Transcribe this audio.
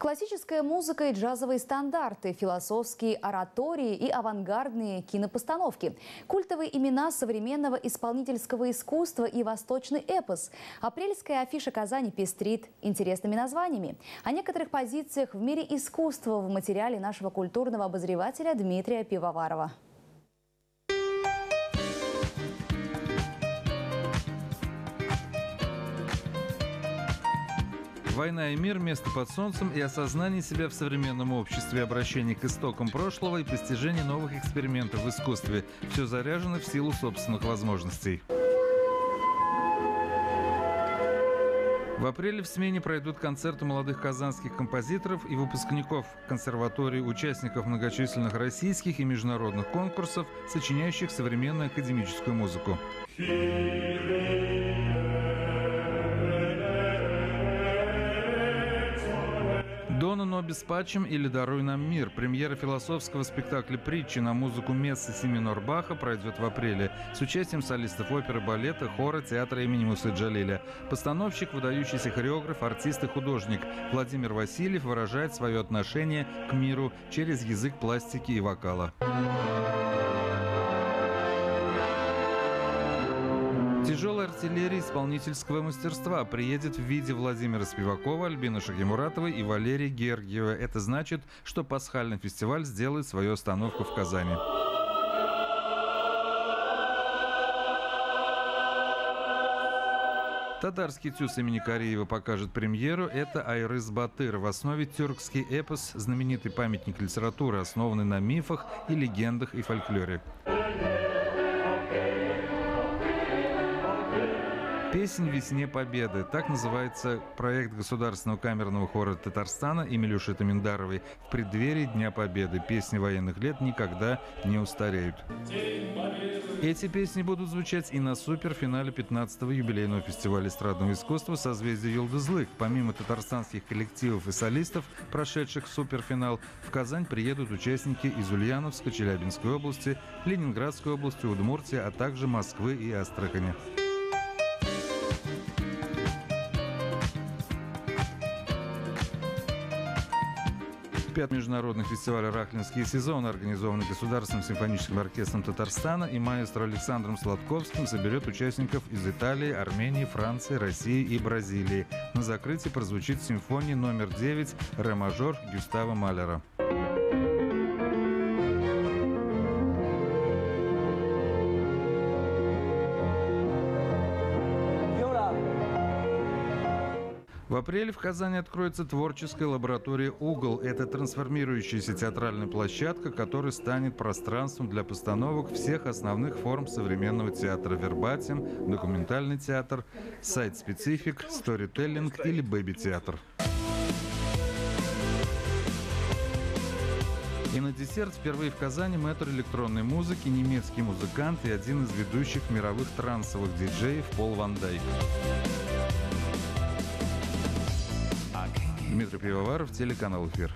Классическая музыка и джазовые стандарты, философские оратории и авангардные кинопостановки. Культовые имена современного исполнительского искусства и восточный эпос. Апрельская афиша Казани пестрит интересными названиями. О некоторых позициях в мире искусства в материале нашего культурного обозревателя Дмитрия Пивоварова. «Война и мир. Место под солнцем» и осознание себя в современном обществе, обращение к истокам прошлого и постижение новых экспериментов в искусстве. Все заряжено в силу собственных возможностей. В апреле в смене пройдут концерты молодых казанских композиторов и выпускников консерватории, участников многочисленных российских и международных конкурсов, сочиняющих современную академическую музыку. «Дона нобис пачем» или «Даруй нам мир». Премьера философского спектакля «Притчи» на музыку мессы си минор Баха пройдет в апреле с участием солистов оперы, балета, хора, театра имени Мусы Джалиля. Постановщик, выдающийся хореограф, артист и художник Владимир Васильев выражает свое отношение к миру через язык пластики и вокала. Тяжелая артиллерия исполнительского мастерства приедет в виде Владимира Спивакова, Альбины Шагимуратовой и Валерии Гергиевой. Это значит, что пасхальный фестиваль сделает свою остановку в Казани. Татарский тюз имени Кореева покажет премьеру. Это Айрыз Батыр. В основе тюркский эпос, знаменитый памятник литературы, основанный на мифах и легендах и фольклоре. «Песнь весне победы» – так называется проект Государственного камерного хора Татарстана имени Илюши Миндаровой в преддверии Дня Победы. Песни военных лет никогда не устареют. Эти песни будут звучать и на суперфинале 15-го юбилейного фестиваля эстрадного искусства «Созвездие Юлдызлык». Помимо татарстанских коллективов и солистов, прошедших суперфинал, в Казань приедут участники из Ульяновска, Челябинской области, Ленинградской области, Удмуртии, а также Москвы и Астрахани. 5-й международный фестиваль «Рахлинский сезон», организованный Государственным симфоническим оркестром Татарстана и маэстро Александром Сладковским, соберет участников из Италии, Армении, Франции, России и Бразилии. На закрытии прозвучит симфония номер 9 «Ре-мажор» Гюстава Малера. В апреле в Казани откроется творческая лаборатория «Угол». Это трансформирующаяся театральная площадка, которая станет пространством для постановок всех основных форм современного театра: вербатим, документальный театр, сайт-специфик, сторителлинг или бэби-театр. И на десерт впервые в Казани мэтр электронной музыки, немецкий музыкант и один из ведущих мировых трансовых диджеев Пол Ван Дайк. Дмитрий Пивоваров, телеканал «Эфир».